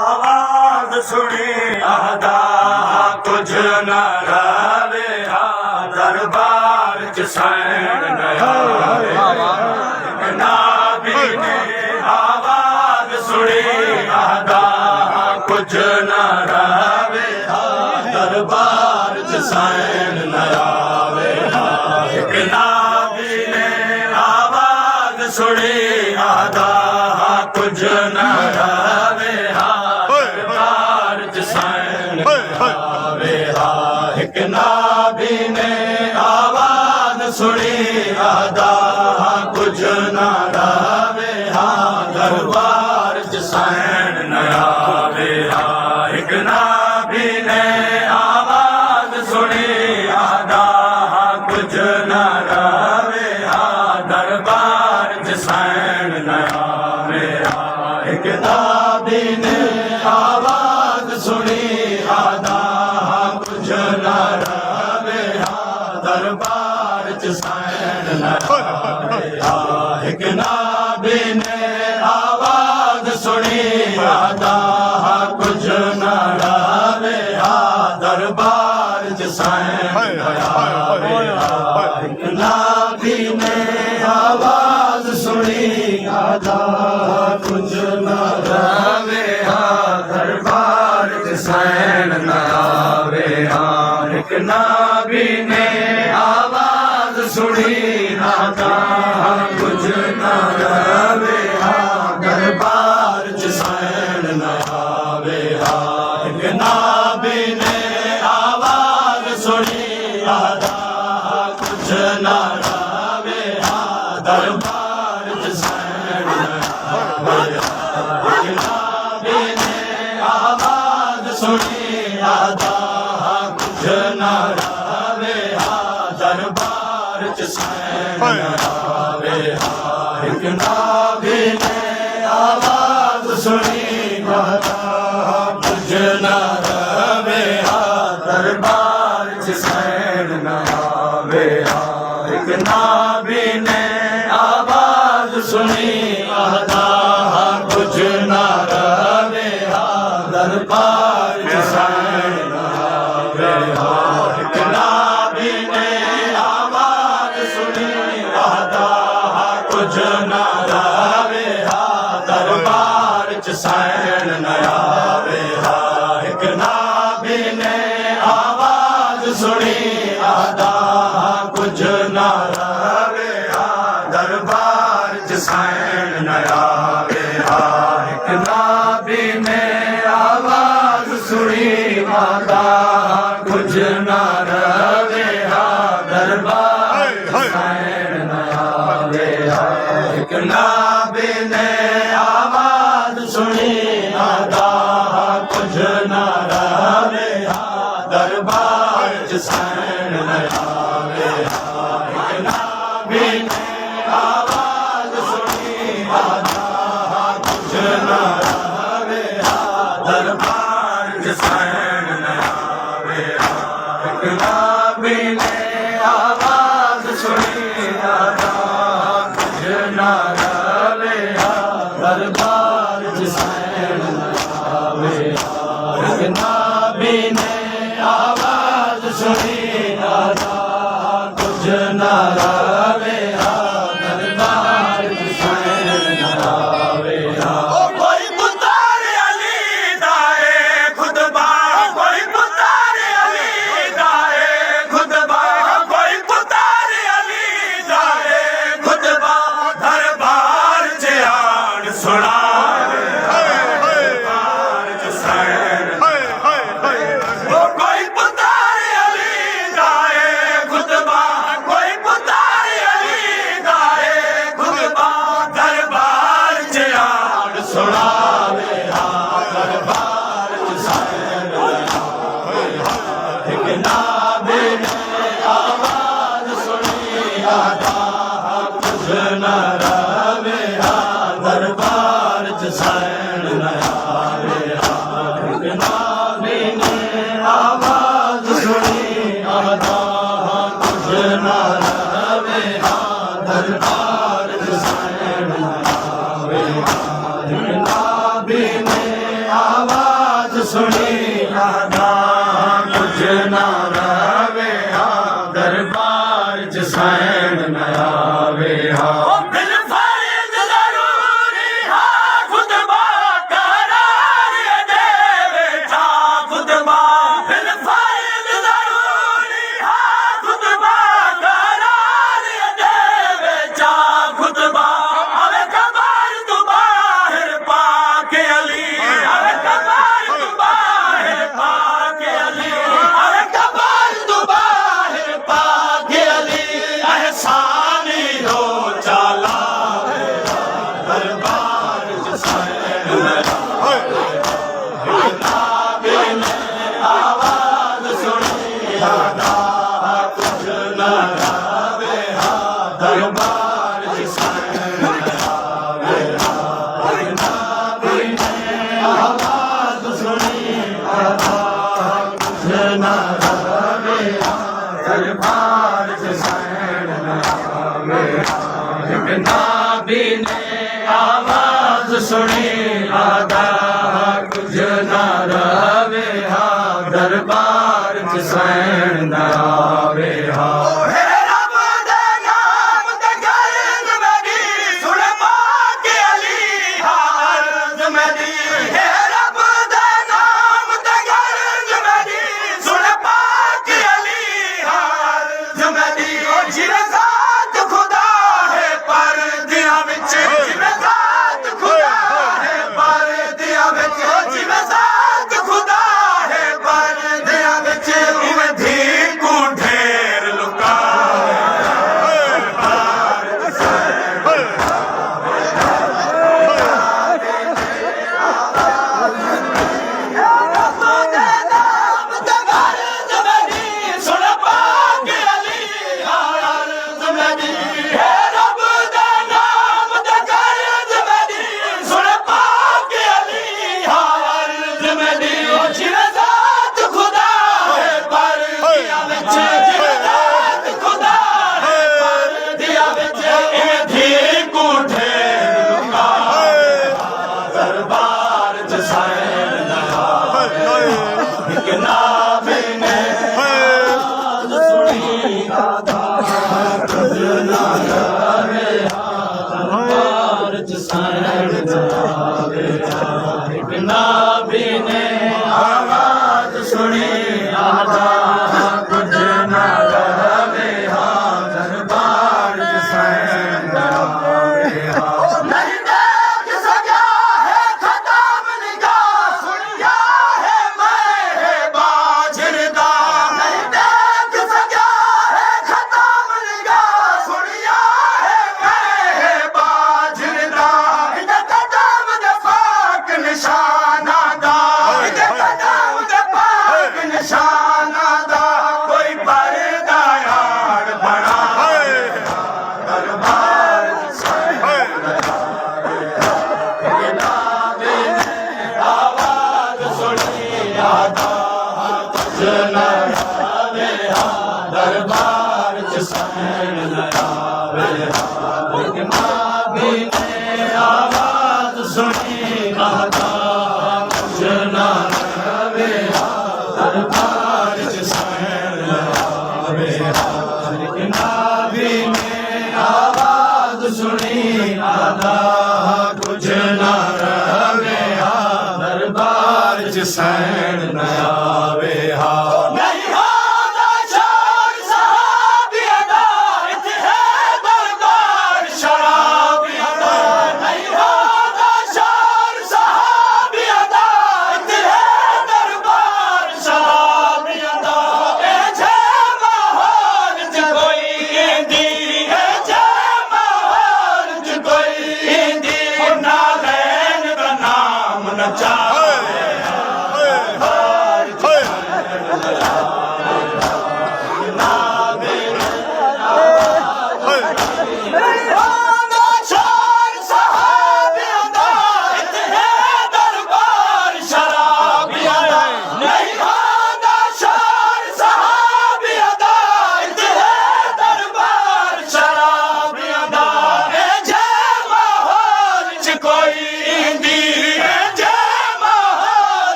आवाज सुनी आदा कुछ न रवे दरबार च सैन नया नाबी ने आवाज सुनी आदा कुछ न रवे दरबार च सैन नया नाबी ने आवाज सुनी आदा कुछ न रवे दरबार च सैन एक नाबी ने आवाज सुनी आदा कुछ न रवे दरबार च सैन नया एक नाबी ने आवाज सुनी आदा कुछ न रवे दरबार च सैन नया एक नाबी ने आवाज सुनी आदा कुछ न रवे दरबार च सैन नया एक नाबी ने आवाज सुनी आदा कुछ न रवे दरबार च सैन नया एक नाबी ने आवाज सुनी आदा कुछ न रवे दरबार च सैन नया एक नाबी ने आवाज सुनी आदा कुछ न रवे दरबार च सैन नया एक नाबी ने आवाज सुनी आदा कुछ न रवे दरबार च सैन नया एक नाबी ने आवाज सुनी आदा कुछ न रवे दरबार च सैन नया एक नाबी ने आवाज सुनी आदा कुछ न रवे दरबार च सैन नया एक नाबी ने आवाज सुनी आदा कुछ न रवे दरबार च सैन नया एक नाबी ने आवाज सुनी आदा कुछ न रवे दरबार च सैन नया एक नाबी ने आवाज सुनी आदा कुछ न रवे दरबार च सैन नया एक नाबी ने आवाज सुनी आदा कुछ न रवे दरबार च सैन नया एक नाबी ने आवाज सुनी आदा कुछ न रवे दरबार च सैन नया एक नाबी ने आवाज सुनी आदा कुछ न रवे दरबार च सैन नया एक नाबी ने आवाज सुनी आदा कुछ न रवे दरबार च सैन नया एक नाबी ने आवाज सुनी आदा कुछ न रवे दरबार च सैन नया कोई पुकार अली दाए खुतबा कोई पुकार अली दाए खुतबा कोई पुकार अली दाए खुतबा दरबार च आन सुना दरबार च सैन कोई पुकार अली दाए खुतबा कोई पुकार अली दाए खुतबा दरबार च आन सुना दरबार च सैन एक नाबी ने आवाज सुनी आदा कुछ न रवे दरबार च सैन नया एक नाबी ने आवाज सुनी आदा कुछ न रवे दरबार च सैन नया नाबी ने आवाज सुनी आदा कुछ ना रवे हा दरबार च सैन न आवे हा बिन फर्ज जरूरी हा खुतबा करार देवे था खुतबा बिन फर्ज जरूरी हा खुतबा करार देवे था खुतबा अवे कबार तू बाहर पाके अली अवे कबार तू बाहर पाके अली अवे कबार तू बाहर पाके अली एहसानी रो चाला दरबार च सैन आवाज सुनी आदा कुछ न रवे हा दरबार च सैन आवाज सुनी आदा कुछ न रवे हा दरबार च सैन एक नाबी ने आवाज सुनी आदा कुछ न रवे हा दरबार च सैन आवे हा नाबी ने आवाज सुनी आदा कुछ न रवे हा दरबार च सैन आवे हा नहीं देख सका है खत्म निगाह सुनिया है मैं बाजरदा नहीं देख सका है खत्म निगाह सुनिया है मैं बाजरदा इधर कदम दे फाक निशाना दा इधर कदम दे फाक निशाना दा कोई पर्दा यार बना दरबार आवाज सुनी आदा कुछ न रवे हा दरबार च सैन आवे हा नाबी ने आवाज सुनी आदा कुछ न रवे हा दरबार च सैन आवे हा नाबी ने आवाज सुनी आदा कुछ न रवे हा दरबार च सैन आवे हा नहीं होता शान सहाबिया दा इत्थे है दरबार शराबिया दा नहीं होता शान सहाबिया दा इत्थे है दरबार शराबिया दा ए जे माहौल च कोई इंदी ए जे माहौल च कोई इंदी ना लैन दा नाम न चाहे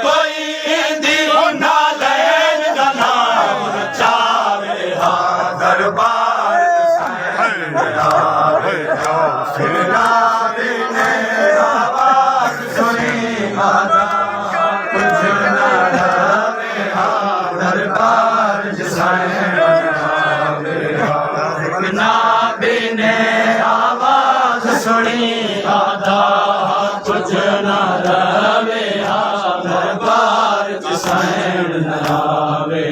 कोई आदा कुछ न रवे दरबार च सैन आवे नाबी ने आवाज सुनी आदा कुछ न रवे दरबार च सैन आवे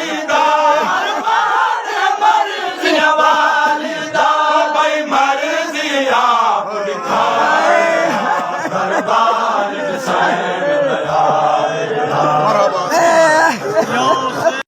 ਅਕਾਲੀ ਦਾ